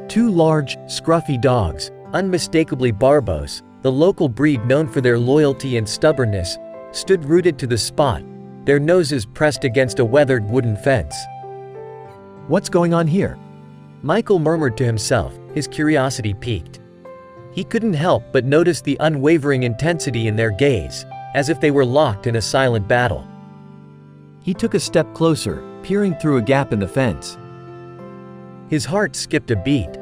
Two large, scruffy dogs, unmistakably Barbos, the local breed known for their loyalty and stubbornness, stood rooted to the spot, their noses pressed against a weathered wooden fence. "What's going on here?" Michael murmured to himself, his curiosity piqued. He couldn't help but notice the unwavering intensity in their gaze, as if they were locked in a silent battle. He took a step closer, peering through a gap in the fence. His heart skipped a beat.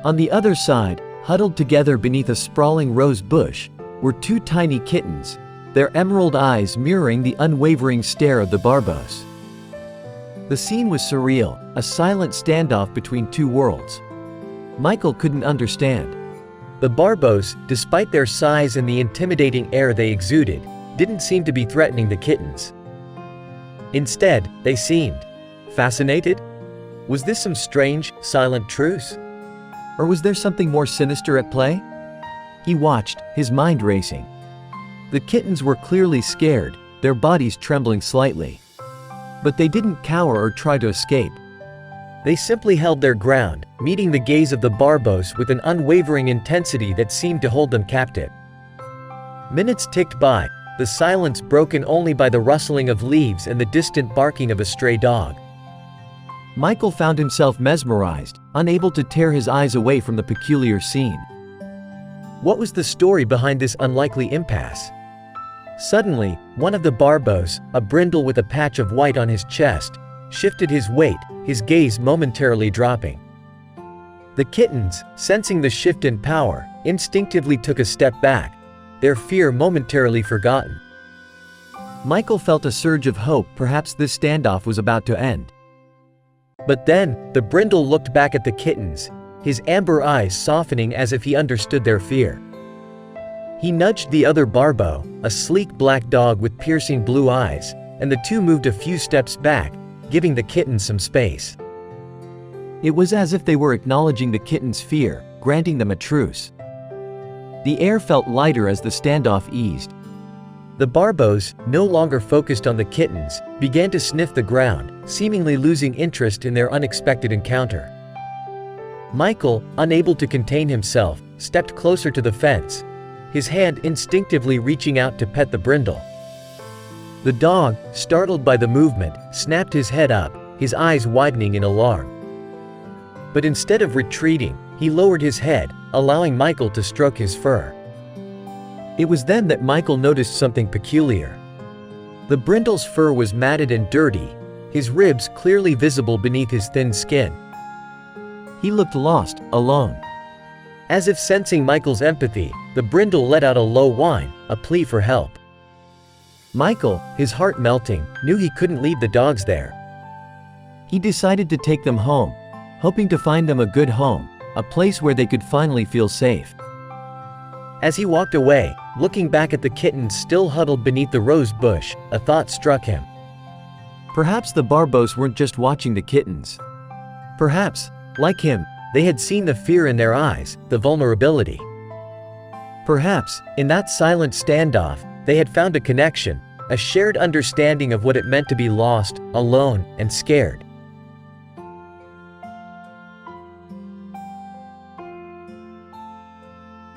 On the other side, huddled together beneath a sprawling rose bush, were two tiny kittens, their emerald eyes mirroring the unwavering stare of the Barbos. The scene was surreal, a silent standoff between two worlds. Michael couldn't understand. The Barbos, despite their size and the intimidating air they exuded, didn't seem to be threatening the kittens. Instead, they seemed fascinated. Was this some strange, silent truce? Or was there something more sinister at play? He watched, his mind racing. The kittens were clearly scared, their bodies trembling slightly. But they didn't cower or try to escape. They simply held their ground, meeting the gaze of the Barbos with an unwavering intensity that seemed to hold them captive. Minutes ticked by, the silence broken only by the rustling of leaves and the distant barking of a stray dog. Michael found himself mesmerized, unable to tear his eyes away from the peculiar scene. What was the story behind this unlikely impasse? Suddenly, one of the Barbos, a brindle with a patch of white on his chest, shifted his weight, his gaze momentarily dropping. The kittens, sensing the shift in power, instinctively took a step back, their fear momentarily forgotten. Michael felt a surge of hope, perhaps this standoff was about to end. But then, the brindle looked back at the kittens, his amber eyes softening as if he understood their fear. He nudged the other Barbo, a sleek black dog with piercing blue eyes, and the two moved a few steps back, giving the kittens some space. It was as if they were acknowledging the kittens' fear, granting them a truce. The air felt lighter as the standoff eased. The Barbos, no longer focused on the kittens, began to sniff the ground, seemingly losing interest in their unexpected encounter. Michael, unable to contain himself, stepped closer to the fence, his hand instinctively reaching out to pet the brindle. The dog, startled by the movement, snapped his head up, his eyes widening in alarm. But instead of retreating, he lowered his head, allowing Michael to stroke his fur. It was then that Michael noticed something peculiar. The brindle's fur was matted and dirty, his ribs clearly visible beneath his thin skin. He looked lost, alone. As if sensing Michael's empathy, the brindle let out a low whine, a plea for help. Michael, his heart melting, knew he couldn't leave the dogs there. He decided to take them home, hoping to find them a good home, a place where they could finally feel safe. As he walked away, looking back at the kittens still huddled beneath the rose bush, a thought struck him. Perhaps the Barbos weren't just watching the kittens. Perhaps, like him, they had seen the fear in their eyes, the vulnerability. Perhaps, in that silent standoff, they had found a connection, a shared understanding of what it meant to be lost, alone, and scared.